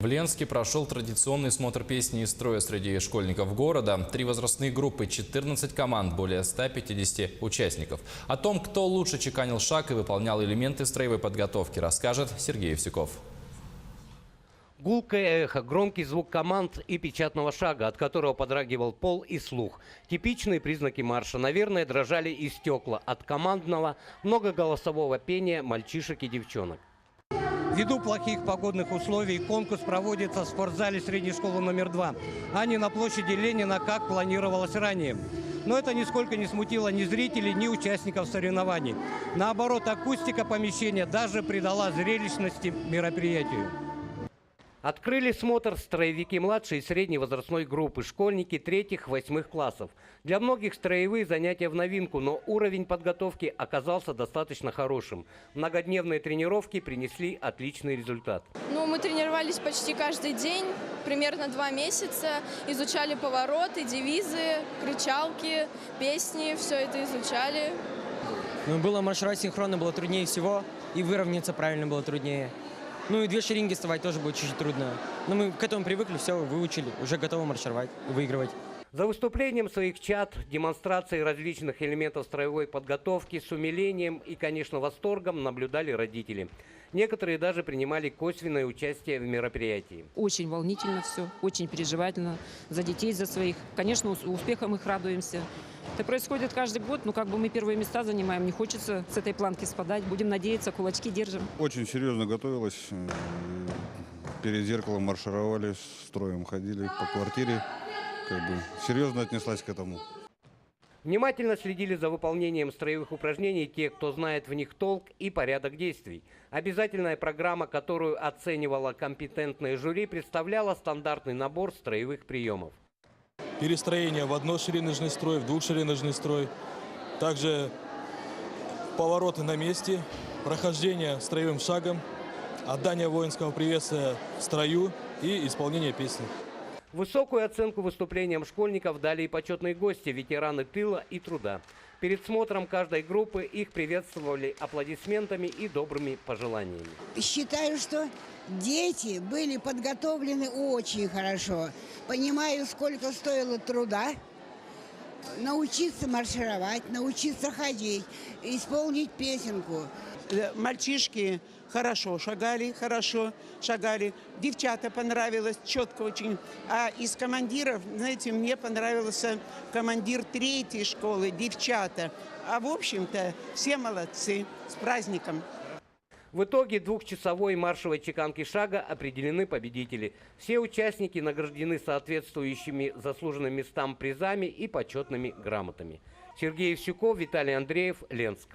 Ленске прошел традиционный смотр песни и строя среди школьников города. 3 возрастные группы, 14 команд, более 150 участников. О том, кто лучше чеканил шаг и выполнял элементы строевой подготовки, расскажет Сергей Евсюков. Гулкое эхо, громкий звук команд и печатного шага, от которого подрагивал пол и слух. Типичные признаки марша. Наверное, дрожали и стекла от командного многоголосового пения мальчишек и девчонок. Ввиду плохих погодных условий конкурс проводится в спортзале средней школы номер 2, а не на площади Ленина, как планировалось ранее. Но это нисколько не смутило ни зрителей, ни участников соревнований. Наоборот, акустика помещения даже придала зрелищности мероприятию. Открыли смотр строевики младшей и средней возрастной группы, школьники 3-8 классов. Для многих строевые занятия в новинку, но уровень подготовки оказался достаточно хорошим. Многодневные тренировки принесли отличный результат. Мы тренировались почти каждый день, примерно 2 месяца. Изучали повороты, девизы, кричалки, песни, все это изучали. Было маршировать синхронно, было труднее всего, и выровняться правильно было труднее. И 2 шеренги вставать тоже будет чуть-чуть трудно. Но мы к этому привыкли, все выучили, уже готовы маршировать и выигрывать. За выступлением своих чад, демонстрацией различных элементов строевой подготовки с умилением и, конечно, восторгом наблюдали родители. Некоторые даже принимали косвенное участие в мероприятии. Очень волнительно все, очень переживательно за детей, за своих. Конечно, успехом их радуемся. Это происходит каждый год, но мы первые места занимаем. Не хочется с этой планки спадать. Будем надеяться, кулачки держим. Очень серьезно готовилась. Перед зеркалом маршировали, строем ходили по квартире. Серьезно отнеслась к этому. Внимательно следили за выполнением строевых упражнений те, кто знает в них толк и порядок действий. Обязательная программа, которую оценивала компетентное жюри, представляла стандартный набор строевых приемов. Перестроение в одношереножный строй, в двухшереножный строй. Также повороты на месте, прохождение строевым шагом, отдание воинского приветствия в строю и исполнение песни. Высокую оценку выступлениям школьников дали и почетные гости, ветераны тыла и труда. Перед смотром каждой группы их приветствовали аплодисментами и добрыми пожеланиями. Считаю, что дети были подготовлены очень хорошо. Понимаю, сколько стоило труда научиться маршировать, научиться ходить, исполнить песенку. Мальчишки хорошо шагали. Девчата понравилось, четко очень. А из командиров, знаете, мне понравился командир 3-й школы, девчата. А в общем-то, все молодцы. С праздником! В итоге 2-часовой маршевой чеканки шага определены победители. Все участники награждены соответствующими заслуженным местам призами и почетными грамотами. Сергей Евсюков, Виталий Андреев, Ленск.